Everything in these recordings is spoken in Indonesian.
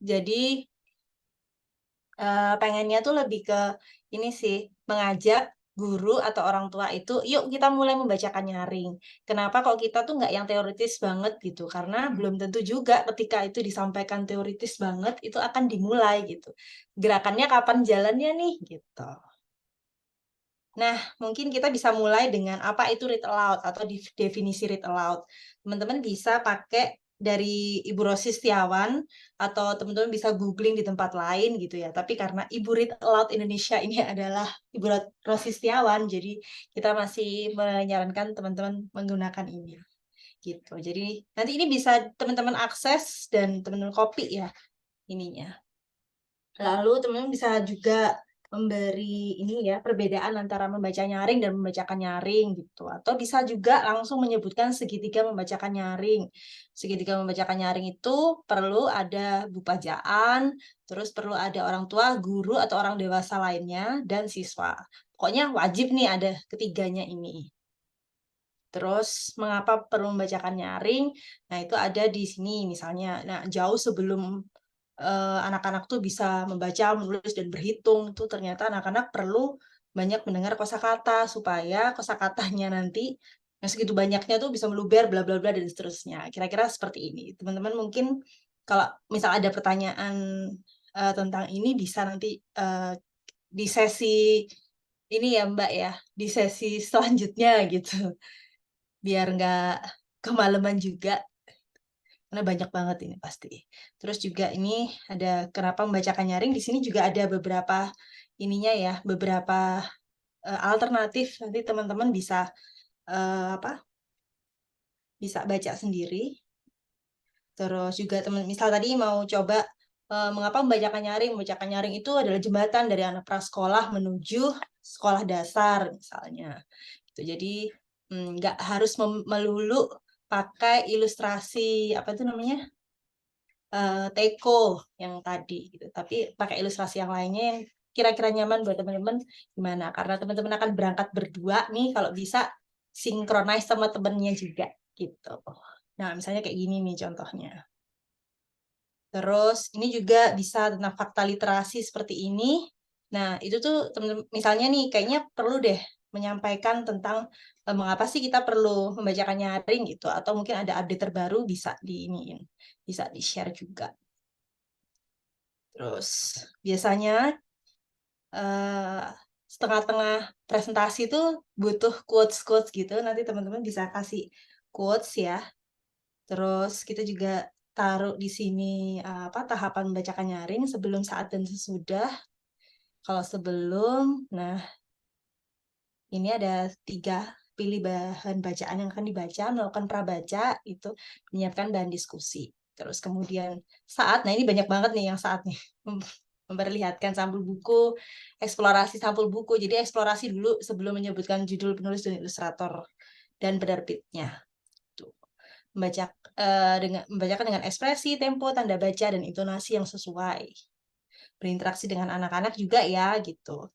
Jadi pengennya tuh lebih ke ini sih, mengajak guru atau orang tua itu, "Yuk kita mulai membacakan nyaring." Kenapa kok kita tuh nggak yang teoritis banget gitu, karena belum tentu juga ketika itu disampaikan teoritis banget, itu akan dimulai gitu. Gerakannya kapan jalannya nih, gitu. Nah, mungkin kita bisa mulai dengan apa itu read aloud atau definisi read aloud. Teman-teman bisa pakai dari Ibu Rosi Setiawan atau teman-teman bisa googling di tempat lain gitu ya. Tapi karena Ibu Read Aloud Indonesia ini adalah Ibu Rosi Setiawan, jadi kita masih menyarankan teman-teman menggunakan ini gitu. Jadi nanti ini bisa teman-teman akses dan teman-teman copy ya ininya. Lalu teman-teman bisa juga memberi ini ya, perbedaan antara membaca nyaring dan membacakan nyaring gitu. Atau bisa juga langsung menyebutkan segitiga membacakan nyaring. Segitiga membacakan nyaring itu perlu ada buku bacaan, terus perlu ada orang tua, guru atau orang dewasa lainnya, dan siswa. Pokoknya wajib nih ada ketiganya ini. Terus mengapa perlu membacakan nyaring? Nah, itu ada di sini misalnya. Nah, jauh sebelum anak-anak tuh bisa membaca, menulis, dan berhitung, itu ternyata anak-anak perlu banyak mendengar kosakata supaya kosakatanya nanti yang segitu banyaknya tuh bisa meluber bla bla bla dan seterusnya. Kira-kira seperti ini. Teman-teman mungkin kalau misal ada pertanyaan tentang ini bisa nanti di sesi ini ya Mbak ya, di sesi selanjutnya gitu. Biar nggak kemalaman juga, karena banyak banget ini pasti. Terus juga ini ada kenapa membacakan nyaring, di sini juga ada beberapa ininya ya, beberapa, alternatif, nanti teman-teman bisa, apa, bisa baca sendiri. Terus juga misal tadi mau coba, mengapa membacakan nyaring, membacakan nyaring itu adalah jembatan dari anak prasekolah menuju sekolah dasar misalnya, gitu. Jadi, nggak harus melulu pakai ilustrasi, apa itu namanya, teko yang tadi gitu, tapi pakai ilustrasi yang lainnya yang kira-kira nyaman buat teman-teman gimana. Karena teman-teman akan berangkat berdua nih, kalau bisa synchronize sama temennya juga, gitu. Nah, misalnya kayak gini nih contohnya. Terus ini juga bisa tentang fakta literasi seperti ini. Nah, itu tuh temen-temen misalnya nih kayaknya perlu deh menyampaikan tentang, mengapa sih kita perlu membacakan nyaring gitu, atau mungkin ada update terbaru bisa diiniin, bisa di-share juga. Terus biasanya, eee, setengah-tengah presentasi tuh butuh quotes-quotes gitu, nanti teman-teman bisa kasih quotes ya. Terus kita juga taruh di sini, apa, tahapan membacakan nyaring sebelum, saat, dan sesudah. Kalau sebelum, nah ini ada 3 pilih bahan bacaan yang akan dibaca, melakukan prabaca, itu menyiapkan bahan diskusi. Terus kemudian saat, nah ini banyak banget nih yang saat nih, memperlihatkan sampul buku, eksplorasi sampul buku. Jadi eksplorasi dulu sebelum menyebutkan judul penulis dan ilustrator dan penerbitnya. Tuh. Membacakan dengan ekspresi, tempo, tanda baca, dan intonasi yang sesuai. Berinteraksi dengan anak-anak juga ya, gitu.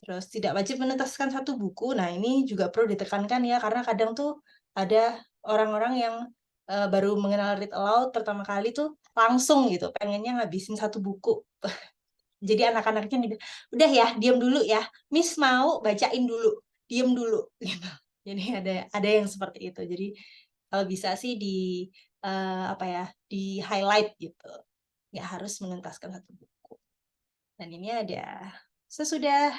Terus tidak wajib menuntaskan satu buku. Nah, ini juga perlu ditekankan ya, karena kadang tuh ada orang-orang yang baru mengenal read aloud pertama kali tuh langsung gitu, pengennya ngabisin satu buku. Jadi anak-anaknya nih, udah ya, diam dulu ya, Miss mau bacain dulu, diem dulu, gitu. Jadi ada yang seperti itu. Jadi kalau bisa sih apa ya, di-highlight gitu, nggak harus menuntaskan satu buku. Dan ini ada sesudah.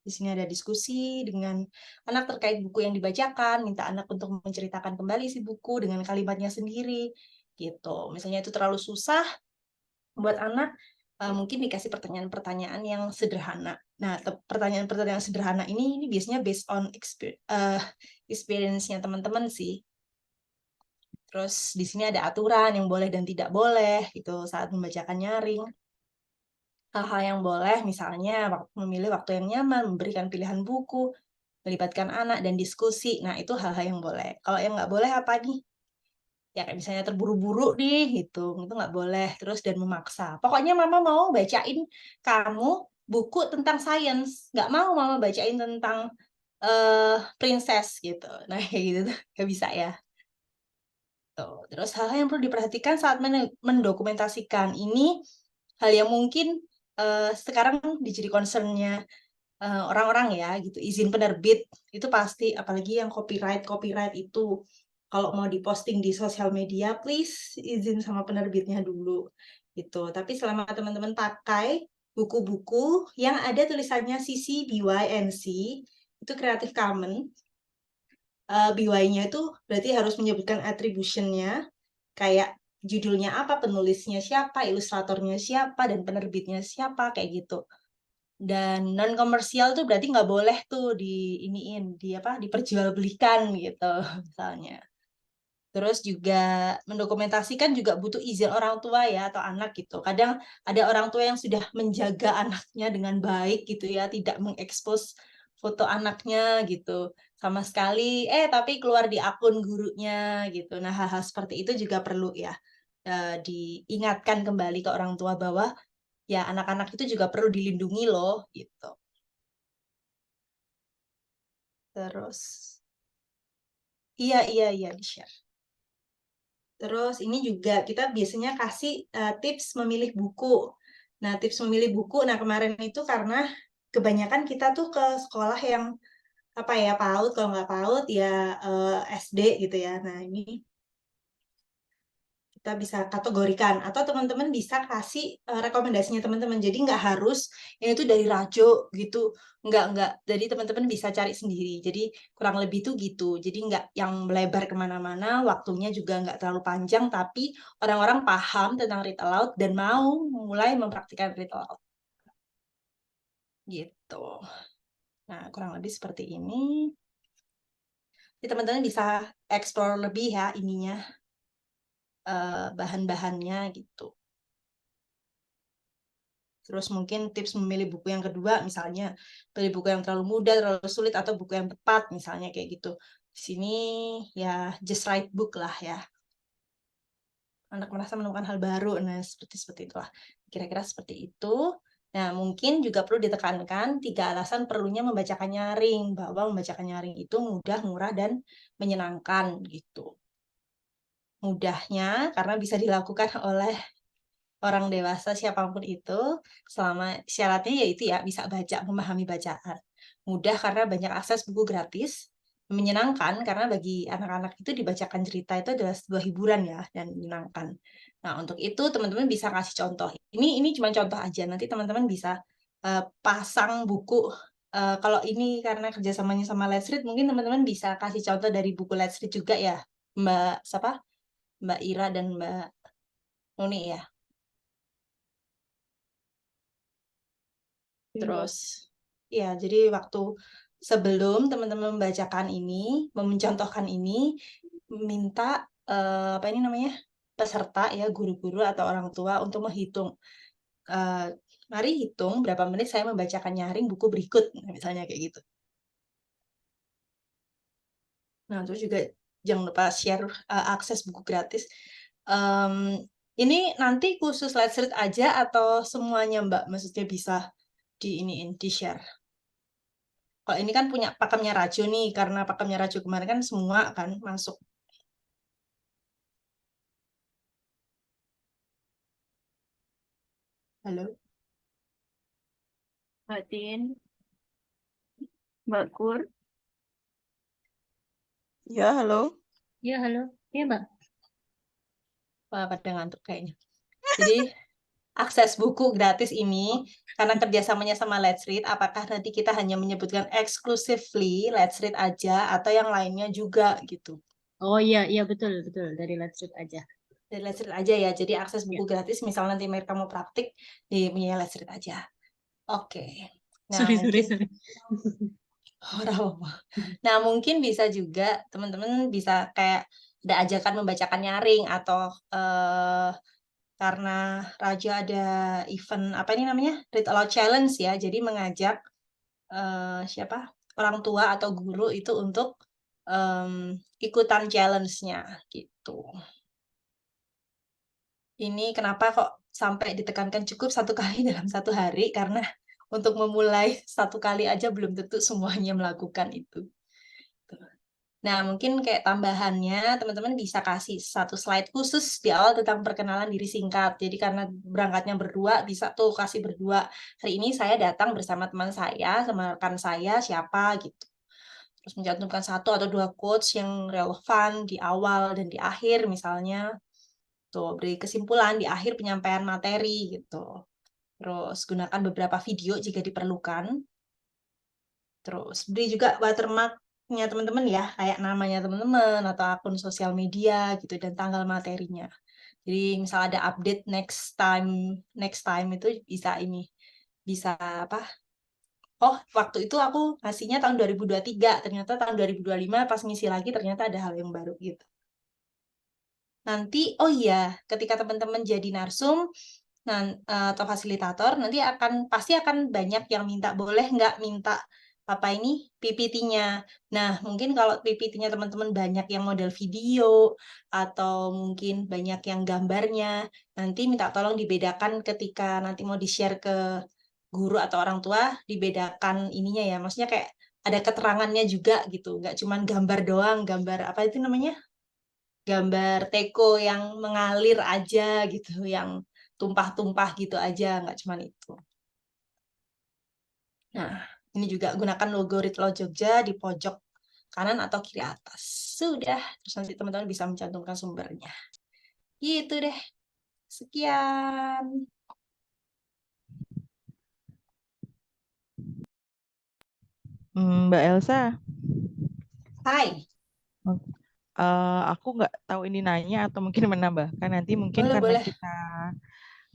Di sini ada diskusi dengan anak terkait buku yang dibacakan, minta anak untuk menceritakan kembali isi buku dengan kalimatnya sendiri, gitu. Misalnya itu terlalu susah buat anak, mungkin dikasih pertanyaan-pertanyaan yang sederhana. Nah, pertanyaan-pertanyaan sederhana ini biasanya based on experience-nya teman-teman sih. Terus di sini ada aturan yang boleh dan tidak boleh gitu saat membacakan nyaring. Hal-hal yang boleh misalnya memilih waktu yang nyaman, memberikan pilihan buku, melibatkan anak, dan diskusi. Nah, itu hal-hal yang boleh. Kalau yang nggak boleh apa nih? Ya kayak misalnya terburu-buru nih, gitu. Itu nggak boleh. Terus dan memaksa. Pokoknya mama mau bacain kamu buku tentang sains. Nggak mau mama bacain tentang princess gitu. Nah, kayak gitu tuh nggak bisa ya. Tuh. Terus hal-hal yang perlu diperhatikan saat mendokumentasikan ini, hal yang mungkin, sekarang jadi concern-nya, orang-orang ya gitu, izin penerbit itu pasti apalagi yang copyright itu, kalau mau diposting di sosial media please izin sama penerbitnya dulu, gitu. Tapi selama teman-teman pakai buku-buku yang ada tulisannya CC BY NC, itu Creative Commons, BY-nya itu berarti harus menyebutkan attribution-nya, kayak judulnya apa, penulisnya siapa, ilustratornya siapa, dan penerbitnya siapa, kayak gitu. Dan non komersial tuh berarti nggak boleh tuh diperjualbelikan gitu misalnya. Terus juga mendokumentasikan juga butuh izin orang tua ya atau anak gitu. Kadang ada orang tua yang sudah menjaga anaknya dengan baik gitu ya, tidak mengekspos foto anaknya gitu sama sekali, tapi keluar di akun gurunya gitu. Nah, hal-hal seperti itu juga perlu ya, diingatkan kembali ke orang tua bahwa ya anak-anak itu juga perlu dilindungi loh gitu. Terus iya iya iya, di-share. Terus ini juga kita biasanya kasih, tips memilih buku. Nah, tips memilih buku, nah kemarin itu karena kebanyakan kita tuh ke sekolah yang, apa ya, PAUD, kalau nggak PAUD ya, SD gitu ya. Nah, ini kita bisa kategorikan atau teman-teman bisa kasih, rekomendasinya teman-teman. Jadi nggak harus ini tuh dari Rajo gitu, nggak. Jadi teman-teman bisa cari sendiri. Jadi kurang lebih tuh gitu. Jadi nggak yang melebar kemana mana waktunya juga nggak terlalu panjang, tapi orang-orang paham tentang read aloud dan mau mulai mempraktikkan read aloud, gitu. Nah, kurang lebih seperti ini. Jadi teman-teman bisa explore lebih ya ininya, bahan-bahannya gitu. Terus mungkin tips memilih buku yang kedua, misalnya pilih buku yang terlalu mudah, terlalu sulit, atau buku yang tepat, misalnya kayak gitu. Di sini ya just right book lah ya. Anak merasa menemukan hal baru, nah seperti itulah. Kira-kira seperti itu. Nah, mungkin juga perlu ditekankan 3 alasan perlunya membacakan nyaring, bahwa membacakan nyaring itu mudah, murah, dan menyenangkan gitu. Mudahnya karena bisa dilakukan oleh orang dewasa siapapun itu, selama syaratnya yaitu ya bisa baca, memahami bacaan. Mudah karena banyak akses buku gratis, menyenangkan karena bagi anak-anak itu dibacakan cerita itu adalah sebuah hiburan ya dan menyenangkan. Nah, untuk itu teman-teman bisa kasih contoh. Ini cuma contoh aja, nanti teman-teman bisa, pasang buku, kalau ini karena kerjasamanya sama Let's Read, mungkin teman-teman bisa kasih contoh dari buku Let's Read juga ya, Mbak siapa, Mbak Ira dan Mbak Nuni ya. Iya. Terus, ya jadi waktu sebelum teman-teman membacakan ini, mencontohkan ini, minta, apa ini namanya, peserta ya, guru-guru atau orang tua untuk menghitung, eee, "Mari hitung berapa menit saya membacakan nyaring buku berikut," misalnya kayak gitu. Nah, terus juga jangan lupa share, akses buku gratis. Mmm, ini nanti khusus Let's Read aja atau semuanya, Mbak? Maksudnya bisa di-iniin, di-share? Kalau ini kan punya pakemnya Rajo nih, karena pakemnya Rajo kemarin kan semua kan masuk. Halo? Mbak Tin, Mbak Kur. Ya, halo. Ya, halo. Iya, Mbak. Wah, pada ngantuk kayaknya. Jadi, akses buku gratis ini, karena kerjasamanya sama Let's Read, apakah nanti kita hanya menyebutkan exclusively Let's Read aja, atau yang lainnya juga, gitu. Oh iya, iya betul, betul. Dari Let's Read aja. Dari Let's Read aja ya, jadi akses Ya. buku gratis, misalnya nanti mereka mau praktik, di punya Let's Read aja. Oke. Nah, Sorry, sorry, mungkin sorry. ora apa. Nah, mungkin bisa juga teman-teman bisa kayak ada ajakan membacakan nyaring atau karena Raja ada event apa ini namanya? Read Aloud Challenge ya. Jadi mengajak siapa? Orang tua atau guru itu untuk ikutan challenge-nya gitu. Ini kenapa kok sampai ditekankan cukup 1 kali dalam 1 hari, karena untuk memulai 1 kali aja belum tentu semuanya melakukan itu. Nah, mungkin kayak tambahannya teman-teman bisa kasih satu slide khusus di awal tentang perkenalan diri singkat. Jadi karena berangkatnya berdua, bisa tuh kasih berdua. Hari ini saya datang bersama teman saya, sama rekan saya, siapa gitu. Terus mencantumkan satu atau dua quotes yang relevan di awal dan di akhir misalnya. Tuh, beri kesimpulan di akhir penyampaian materi gitu. Terus gunakan beberapa video jika diperlukan. Terus beri juga watermark-nya teman-teman ya, kayak namanya teman-teman atau akun sosial media gitu dan tanggal materinya. Jadi misal ada update next time itu bisa ini, bisa apa? Oh, waktu itu aku ngasihnya tahun 2023, ternyata tahun 2025 pas ngisi lagi ternyata ada hal yang baru gitu. Nanti, oh iya, ketika teman-teman jadi narsum, atau fasilitator, nanti pasti akan banyak yang minta, boleh nggak minta apa ini PPT-nya. Nah, mungkin kalau PPT-nya teman-teman banyak yang model video atau mungkin banyak yang gambarnya, nanti minta tolong dibedakan ketika nanti mau di-share ke guru atau orang tua, dibedakan ininya ya. Maksudnya kayak ada keterangannya juga gitu, nggak cuma gambar doang, gambar apa itu namanya? Gambar teko yang mengalir aja gitu, yang tumpah-tumpah gitu aja, nggak cuma itu. Nah, ini juga gunakan logo Ritlo Jogja di pojok kanan atau kiri atas. Sudah, terus nanti teman-teman bisa mencantumkan sumbernya. Gitu deh. Sekian. Mbak Elsa, Hai, aku nggak tahu ini nanya atau mungkin menambahkan nanti mungkin boleh, karena boleh. kita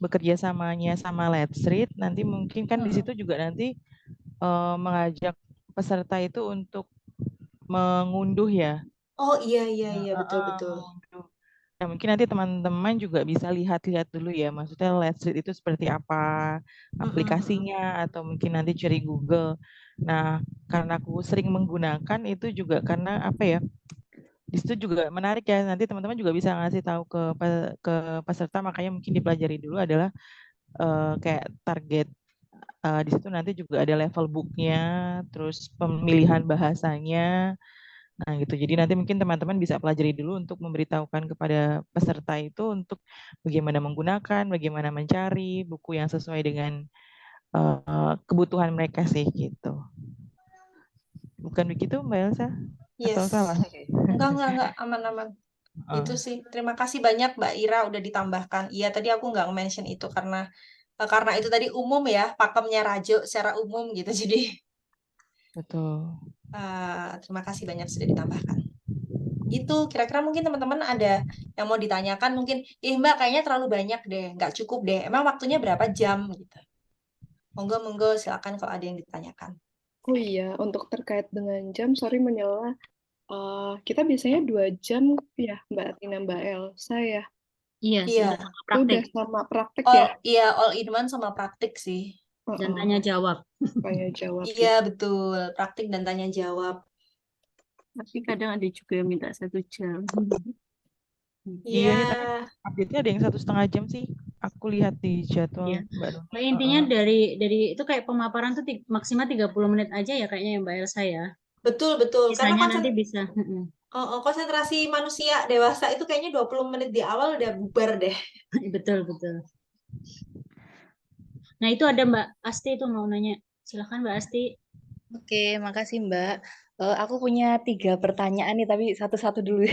bekerja samanya sama Let's Read, nanti mungkin kan di Hmm. situ juga nanti mengajak peserta itu untuk mengunduh ya. Oh iya, iya, Nah, iya, betul-betul. mengunduh. Nah, mungkin nanti teman-teman juga bisa lihat-lihat dulu ya, maksudnya Let's Read itu seperti apa aplikasinya atau mungkin nanti cari Google. Nah, karena aku sering menggunakan itu juga karena apa ya? Di situ juga menarik ya, nanti teman-teman juga bisa ngasih tahu ke peserta, makanya mungkin dipelajari dulu adalah kayak target di situ nanti juga ada level booknya, terus pemilihan bahasanya, nah gitu. Jadi nanti mungkin teman-teman bisa pelajari dulu untuk memberitahukan kepada peserta itu untuk bagaimana menggunakan, bagaimana mencari buku yang sesuai dengan kebutuhan mereka sih gitu. Bukan begitu Mbak Elsa? Atau Yes. salah? Enggak, aman-aman. Itu sih. Terima kasih banyak Mbak Ira udah ditambahkan. Iya, tadi aku nggak mention itu karena itu tadi umum ya, pakemnya Rajo secara umum gitu. Jadi Betul. terima kasih banyak sudah ditambahkan. Itu kira-kira mungkin teman-teman ada yang mau ditanyakan mungkin, Mbak kayaknya terlalu banyak deh, nggak cukup deh. Emang waktunya berapa jam gitu? Monggo, silakan kalau ada yang ditanyakan. Oh iya, untuk terkait dengan jam, sorry menyela, kita biasanya 2 jam ya, Mbak Tina, Mbak Elsa ya. Iya, Iya, sudah sama Itu udah praktek sama praktek all ya. iya all in one sama praktik sih. dan tanya jawab. Tanya jawab Iya ya. betul, praktik dan tanya jawab. Tapi kadang ada juga yang minta 1 jam. Iya Iya, nih, tapi update-nya ada yang 1,5 jam sih. Aku lihat di jadwal Iya. Mbak Nuni. Nah, intinya dari itu kayak pemaparan tuh maksimal 30 menit aja ya kayaknya yang Mbak Elsa ya. betul betul. Karena Sisanya nanti bisa. konsentrasi manusia dewasa itu kayaknya 20 menit di awal udah bubar deh. Betul, betul. Nah, itu ada Mbak Asti itu mau nanya. Silakan Mbak Asti. Oke, makasih Mbak. Aku punya 3 pertanyaan nih, tapi satu-satu dulu.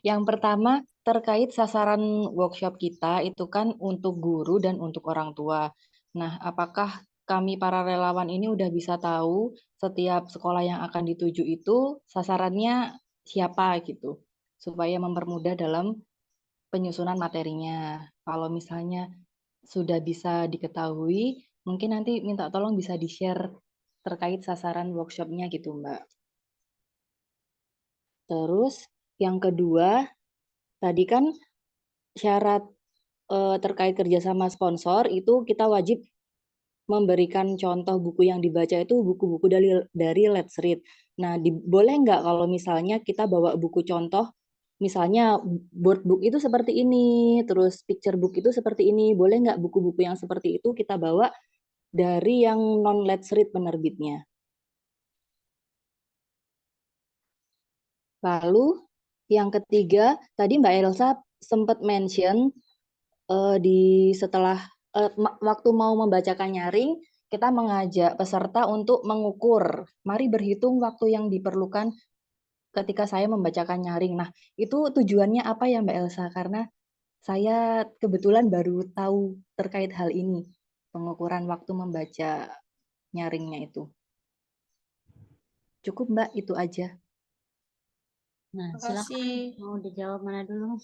Yang pertama, terkait sasaran workshop kita itu kan untuk guru dan untuk orang tua. Nah, apakah kami para relawan ini udah bisa tahu setiap sekolah yang akan dituju itu sasarannya siapa gitu, supaya mempermudah dalam penyusunan materinya. Kalau misalnya sudah bisa diketahui, mungkin nanti minta tolong bisa di-share terkait sasaran workshopnya gitu, Mbak. Terus yang kedua, tadi kan syarat terkait kerjasama sponsor itu kita wajib memberikan contoh buku yang dibaca itu buku-buku dari Let's Read. Nah, boleh nggak kalau misalnya kita bawa buku contoh, misalnya board book itu seperti ini, terus picture book itu seperti ini, boleh nggak buku-buku yang seperti itu kita bawa dari yang non Let's Read penerbitnya? Lalu yang ketiga, tadi Mbak Elsa sempat mention setelah waktu mau membacakan nyaring, kita mengajak peserta untuk mengukur. Mari berhitung waktu yang diperlukan ketika saya membacakan nyaring. Nah, itu tujuannya apa ya Mbak Elsa? Karena saya kebetulan baru tahu terkait hal ini, pengukuran waktu membaca nyaringnya itu. Cukup Mbak, itu aja. Nah, Terima silakan kasih. mau dijawab mana dulu?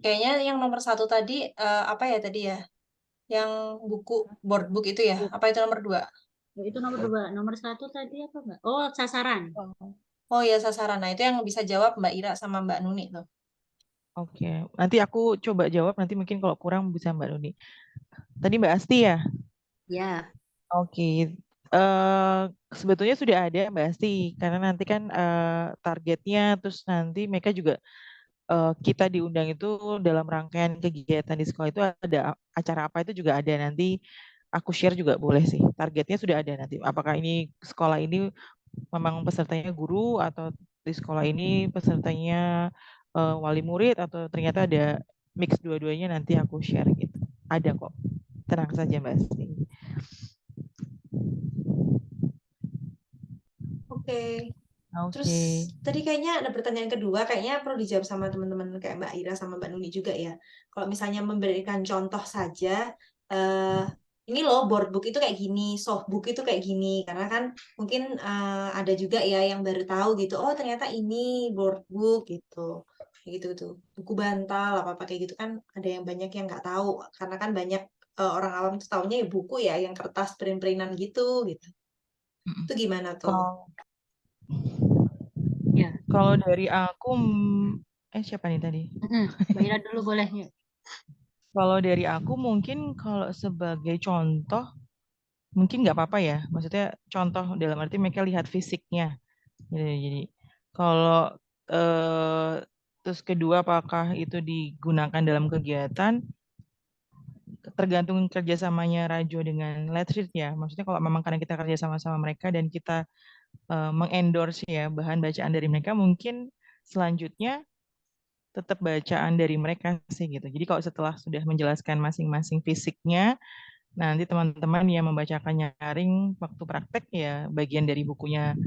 Kayaknya yang nomor 1 tadi, apa ya tadi ya? Yang buku, board book itu ya? Apa itu nomor 2? Itu nomor 2. Nomor 1 tadi apa Mbak? Oh, sasaran. Oh ya, sasaran. Nah, itu yang bisa jawab Mbak Ira sama Mbak Nuni tuh. Oke, nanti aku coba jawab, nanti mungkin kalau kurang bisa Mbak Nuni. Tadi Mbak Asti ya? Ya, Oke, sebetulnya sudah ada Mbak Asti, karena nanti kan targetnya, terus nanti mereka juga kita diundang itu dalam rangkaian kegiatan di sekolah itu ada acara apa itu juga ada, nanti aku share juga boleh sih. Targetnya sudah ada nanti. Apakah ini sekolah ini memang pesertanya guru atau di sekolah ini pesertanya wali murid atau ternyata ada mix dua-duanya, nanti aku share gitu. Ada kok. Tenang saja Mbak Asti. Oke. Terus Oke. tadi kayaknya ada pertanyaan kedua, kayaknya perlu dijawab sama teman-teman kayak Mbak Ira sama Mbak Nuni juga ya. Kalau misalnya memberikan contoh saja, ini loh board book itu kayak gini, soft book itu kayak gini. Karena kan mungkin ada juga ya yang baru tahu gitu, oh ternyata ini board book gitu. Kayak gitu tuh. Buku bantal apa-apa kayak gitu kan ada yang banyak yang nggak tahu. Karena kan banyak orang awam tuh taunya ya buku ya, yang kertas print-printan gitu gitu. Itu gimana tuh? Kalau Ya. kalau dari aku, siapa nih tadi? Mbak Ira dulu boleh. Yuk. Kalau dari aku mungkin kalau sebagai contoh mungkin nggak apa-apa ya. Maksudnya contoh dalam arti mereka lihat fisiknya. Jadi kalau terus kedua apakah itu digunakan dalam kegiatan, tergantung kerjasamanya Rajo dengan Let's Read ya. Maksudnya kalau memang karena kita kerja sama-sama mereka dan kita mengendorse ya bahan bacaan dari mereka, mungkin selanjutnya tetap bacaan dari mereka sih gitu. Jadi kalau setelah sudah menjelaskan masing-masing fisiknya, nanti teman-teman yang membacakan nyaring waktu praktek ya bagian dari bukunya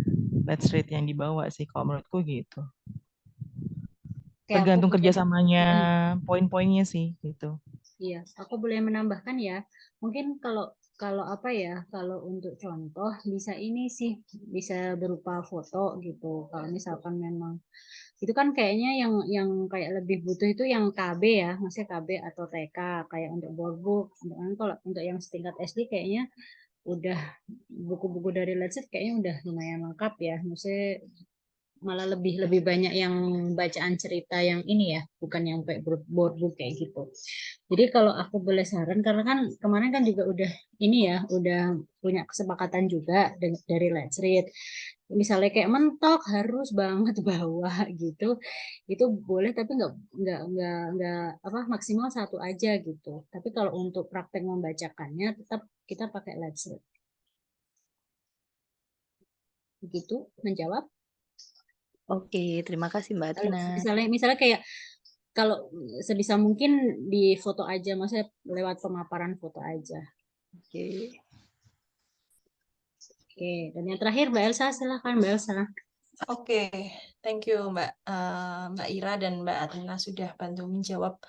Let's Read yang dibawa sih kalau menurutku gitu. Oke, Tergantung aku boleh. kerjasamanya, poin-poinnya sih gitu. Iya, aku boleh menambahkan ya. Mungkin kalau apa ya, kalau untuk contoh bisa ini sih, bisa berupa foto gitu. Kalau misalkan memang itu kan kayaknya yang kayak lebih butuh itu yang KB ya, maksudnya KB atau TK kayak untuk boardbook. Kalau untuk yang setingkat SD kayaknya udah buku-buku dari Let's Read kayaknya udah lumayan lengkap ya. Maksudnya malah lebih banyak yang bacaan cerita yang ini ya, bukan yang kayak boardbook kayak gitu. Jadi kalau aku boleh saran, karena kan kemarin kan juga udah ini ya, udah punya kesepakatan juga dari Let's Read. Misalnya kayak mentok harus banget bawa gitu, itu boleh tapi nggak apa maksimal 1 aja gitu. Tapi kalau untuk praktek membacakannya tetap kita pakai Let's Read. Begitu menjawab. oke. Terima kasih Mbak Kalau Tina. misalnya kayak kalau sebisa mungkin di foto aja, maksudnya lewat pemaparan foto aja. Oke. Oke, dan yang terakhir Mbak Elsa, silahkan Mbak Elsa. Oke, thank you Mbak Ira dan Mbak Atina sudah bantu menjawab.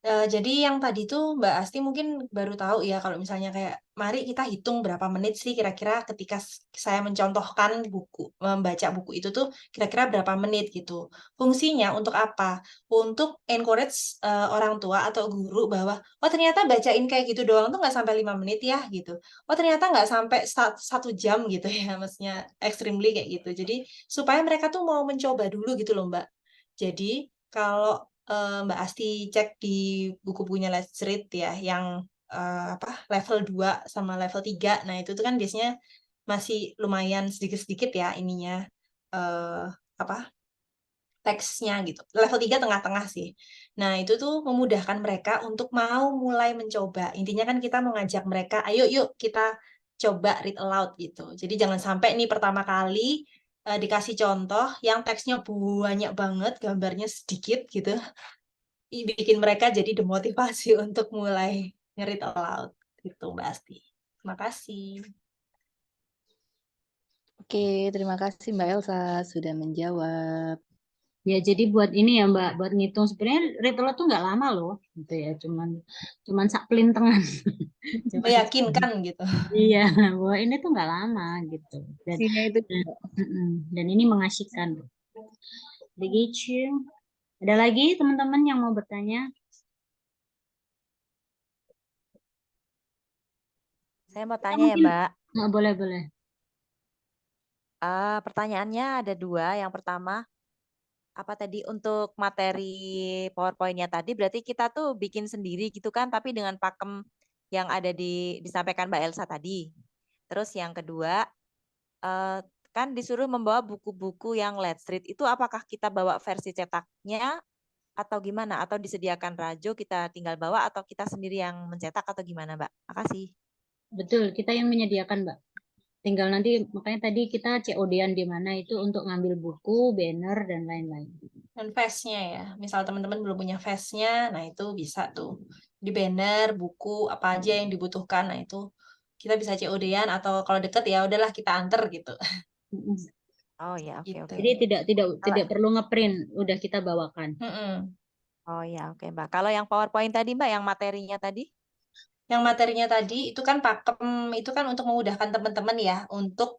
Jadi yang tadi tuh Mbak Asti mungkin baru tahu ya kalau misalnya kayak mari kita hitung berapa menit sih kira-kira ketika saya mencontohkan membaca buku itu tuh kira-kira berapa menit gitu. Fungsinya untuk apa? Untuk encourage orang tua atau guru bahwa oh ternyata bacain kayak gitu doang tuh nggak sampai 5 menit ya gitu. Oh ternyata nggak sampai 1 jam gitu ya, maksudnya extremely kayak gitu. Jadi supaya mereka tuh mau mencoba dulu gitu loh Mbak. Jadi kalau Mbak Asti cek di buku-bukunya Let's Read ya, yang level 2 sama level 3. Nah, itu tuh kan biasanya masih lumayan sedikit-sedikit ya ininya, eh, apa teksnya gitu. Level 3 tengah-tengah sih. Nah, itu tuh memudahkan mereka untuk mau mulai mencoba. Intinya kan kita mengajak mereka, ayo yuk kita coba read aloud gitu. Jadi jangan sampai nih pertama kali dikasih contoh yang teksnya banyak banget, gambarnya sedikit gitu, bikin mereka jadi demotivasi untuk mulai nge-read aloud gitu Mbak Asti. Terima kasih. Oke, terima kasih Mbak Elsa sudah menjawab. Ya, jadi buat ini ya Mbak, buat ngitung sebenarnya read aloud tuh nggak lama loh, gitu ya, cuman sak pelintengan. Cuman Meyakinkan gitu. iya, bahwa ini tuh nggak lama gitu. Dan Isinya itu dan ini mengasyikkan. Begitu. Ada lagi teman-teman yang mau bertanya? Saya mau Kita tanya ya, mungkin Mbak. boleh. Pertanyaannya ada 2. Yang pertama, apa tadi untuk materi PowerPoint-nya tadi berarti kita tuh bikin sendiri gitu kan, tapi dengan pakem yang ada disampaikan Mbak Elsa tadi. Terus yang kedua, kan disuruh membawa buku-buku yang Let's Read, itu apakah kita bawa versi cetaknya atau gimana? Atau disediakan Rajo kita tinggal bawa atau kita sendiri yang mencetak atau gimana, Mbak? Makasih. Betul, kita yang menyediakan Mbak. Tinggal nanti, makanya tadi kita COD-an di mana itu untuk ngambil buku, banner, dan lain-lain. Dan face-nya ya, misal teman-teman belum punya face-nya, nah itu bisa tuh di banner, buku, apa aja yang dibutuhkan, nah itu kita bisa COD-an atau kalau deket ya udahlah kita anter gitu. Mm-mm. Oh ya, oke Gitu. oke. Jadi tidak Kalau- perlu ngeprint, udah kita bawakan. Mm-mm. Oh ya, oke Mbak. Kalau yang PowerPoint tadi Mbak, yang materinya tadi? Yang materinya tadi itu kan pakem, itu kan untuk memudahkan teman-teman ya untuk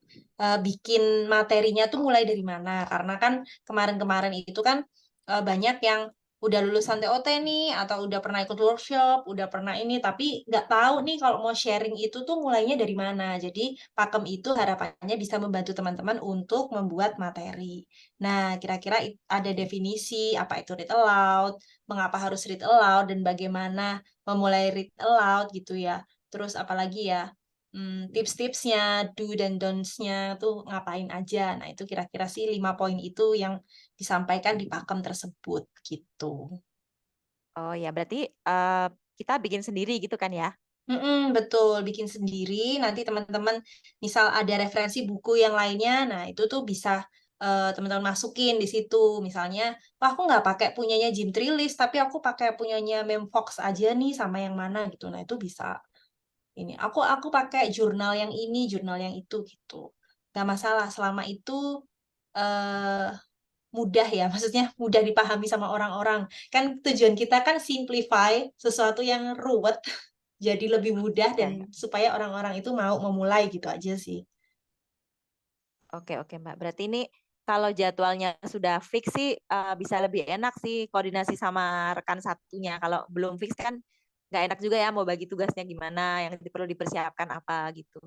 bikin materinya tuh mulai dari mana. Karena kan kemarin-kemarin itu kan banyak yang udah lulusan TOT nih atau udah pernah ikut workshop, udah pernah ini tapi nggak tahu nih kalau mau sharing itu tuh mulainya dari mana. Jadi pakem itu harapannya bisa membantu teman-teman untuk membuat materi. Nah, kira-kira ada definisi apa itu read aloud, mengapa harus read aloud dan bagaimana memulai read aloud gitu ya. Terus apalagi ya, tips-tipsnya, do dan don'ts-nya tuh ngapain aja. Nah, itu kira-kira sih 5 poin itu yang disampaikan di pakem tersebut gitu. Oh ya, berarti kita bikin sendiri gitu kan ya? Betul, bikin sendiri. Nanti teman-teman misal ada referensi buku yang lainnya, nah itu tuh bisa teman-teman masukin di situ. Misalnya, wah aku nggak pakai punyanya Jim Trilis, tapi aku pakai punyanya Memfox aja nih sama yang mana gitu. Nah itu bisa. Ini aku pakai jurnal yang ini, jurnal yang itu gitu. Nggak masalah selama itu eh mudah ya, maksudnya mudah dipahami sama orang-orang. Kan tujuan kita kan simplify sesuatu yang ruwet jadi lebih mudah Ya, dan ya. supaya orang-orang itu mau memulai gitu aja sih. Oke oke Mbak. Berarti ini kalau jadwalnya sudah fix sih bisa lebih enak sih koordinasi sama rekan satunya. Kalau belum fix kan nggak enak juga ya mau bagi tugasnya gimana, yang perlu dipersiapkan apa gitu.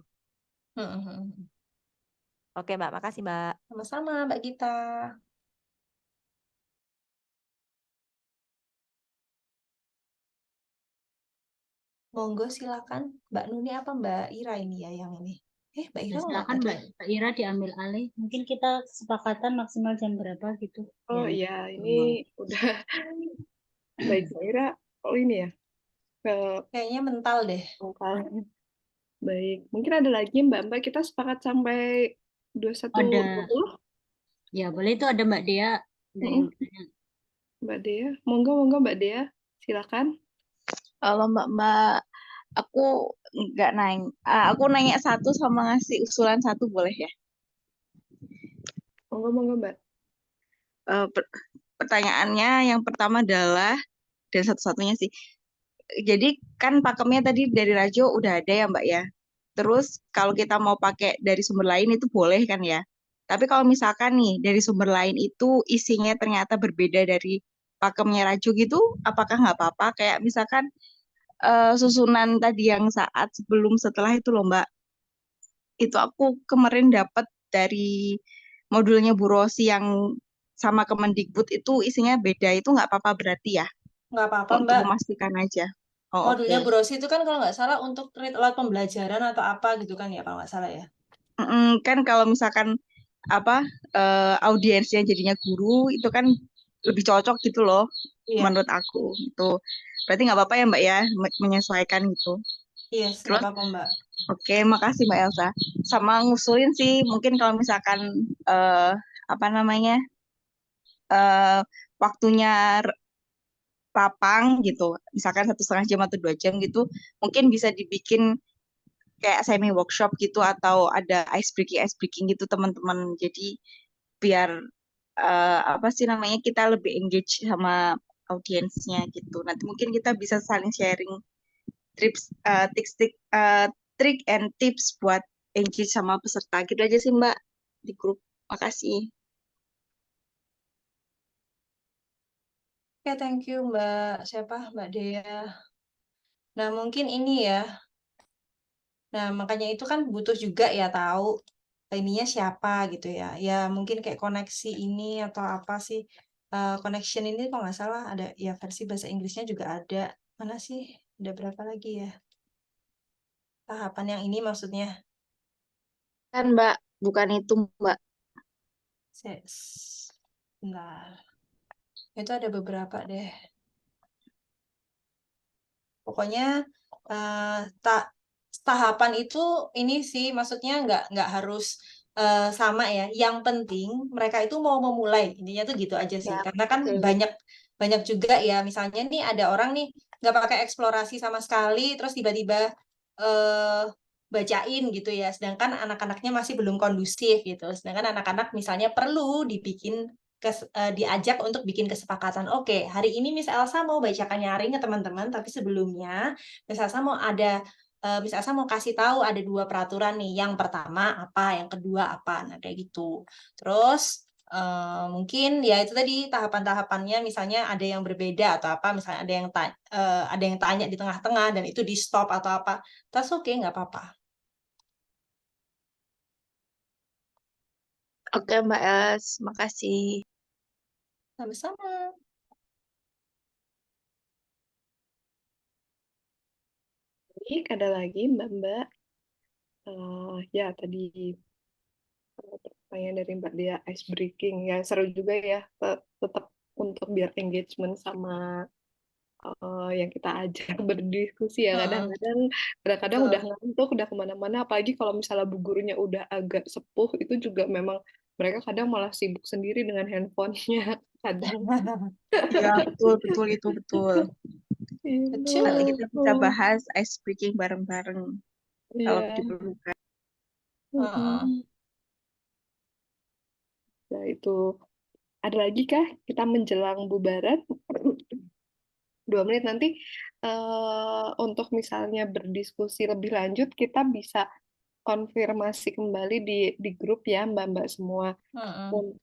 Oke Mbak, makasih Mbak. Sama-sama Mbak Gita. Monggo silakan Mbak Nuni apa Mbak Ira ini ya yang ini. Mbak Ira nggak Silakan ada. Mbak Ira diambil alih. Mungkin kita kesepakatan maksimal jam berapa gitu. Oh Ya. iya, ini udah baik Mbak Ira. Oh ini ya, ke Kayaknya mental deh. lokal. Baik, mungkin ada lagi Mbak-Mbak, kita sepakat sampai 21.20. Ya, boleh itu ada Mbak Dea. Ada yang bertanya. Mbak Dea, monggo Mbak Dea, silakan. Kalau Mbak, aku nggak nanya. Aku nanya satu sama ngasih usulan satu boleh ya? Monggo Mbak. Pertanyaannya yang pertama adalah, dan satu-satunya sih. Jadi kan pakemnya tadi dari Rajo udah ada ya Mbak ya. Terus kalau kita mau pakai dari sumber lain itu boleh kan ya. Tapi kalau misalkan nih dari sumber lain itu isinya ternyata berbeda dari pakemnya Rajo gitu, apakah nggak apa-apa? Kayak misalkan susunan tadi yang saat sebelum setelah itu loh Mbak. Itu aku kemarin dapat dari modulnya Bu Rosi yang sama Kemendikbud itu isinya beda. Itu nggak apa-apa berarti ya? Nggak apa-apa Untuk Mbak. memastikan aja. Oh, Modulnya oke. Bu Rosi itu kan kalau nggak salah untuk read aloud pembelajaran atau apa gitu kan ya kalau nggak salah ya. Kan kalau misalkan apa audiensnya jadinya guru itu kan lebih cocok gitu loh Iya, menurut aku itu berarti nggak apa-apa ya Mbak ya menyesuaikan gitu. yes, nggak Terus apa-apa Mbak. Oke, makasih Mbak Elsa. Sama ngusulin sih, mungkin kalau misalkan apa namanya waktunya lapang gitu, misalkan 1,5 jam atau 2 jam gitu, mungkin bisa dibikin kayak semi workshop gitu atau ada ice breaking gitu teman-teman. Jadi biar apa sih namanya kita lebih engage sama audiensnya gitu. Nanti mungkin kita bisa saling sharing tips, trik and tips buat engage sama peserta gitu aja sih Mbak di grup. Makasih. Oke, thank you Mbak. Siapa? Mbak Dea. Nah, mungkin ini ya. Nah, makanya itu kan butuh juga ya tahu ininya siapa gitu ya. Ya, mungkin kayak koneksi ini atau apa sih. Connection ini kalau nggak salah ada ya versi bahasa Inggrisnya juga ada. Mana sih? Ada berapa lagi ya? Tahapan yang ini maksudnya. Kan Mbak, bukan itu Mbak. Bentar. Itu ada beberapa deh. Pokoknya tahapan itu ini sih maksudnya nggak harus sama ya. Yang penting mereka itu mau memulai. Intinya tuh gitu aja sih. Ya, Karena kan oke. banyak juga ya. Misalnya nih ada orang nih nggak pakai eksplorasi sama sekali, terus tiba-tiba eh bacain gitu ya. Sedangkan anak-anaknya masih belum kondusif gitu. Sedangkan anak-anak misalnya perlu diajak untuk bikin kesepakatan. Oke, hari ini Miss Elsa mau bacakan nyaring ke teman-teman, tapi sebelumnya Miss Elsa mau Miss Elsa mau kasih tahu ada 2 peraturan nih. Yang pertama apa, yang kedua apa. Nah, kayak gitu. Terus mungkin ya itu tadi tahapan-tahapannya misalnya ada yang berbeda atau apa, misalnya ada yang tanya di tengah-tengah dan itu di stop atau apa. That's okay, nggak apa-apa. Oke Mbak Els, makasih. Sama-sama. Baik, ada lagi Mbak-mbak. Ya, tadi pertanyaan dari Mbak Dia ice breaking. Ya, seru juga ya. Tetap untuk biar engagement sama yang kita ajak berdiskusi ya. Kadang-kadang udah Betul. ngantuk, udah kemana-mana. Apalagi kalau misalnya bu gurunya udah agak sepuh, itu juga memang mereka kadang malah sibuk sendiri dengan handphonenya. Kadang. Ya, betul itu betul. Nanti kita bisa Betul. bahas ice breaking bareng-bareng kalau Iya. diperlukan. Heeh. Nah, itu ada lagi kah kita menjelang bubaran? 2 menit nanti untuk misalnya berdiskusi lebih lanjut kita bisa konfirmasi kembali di grup ya Mbak-mbak semua Heeh.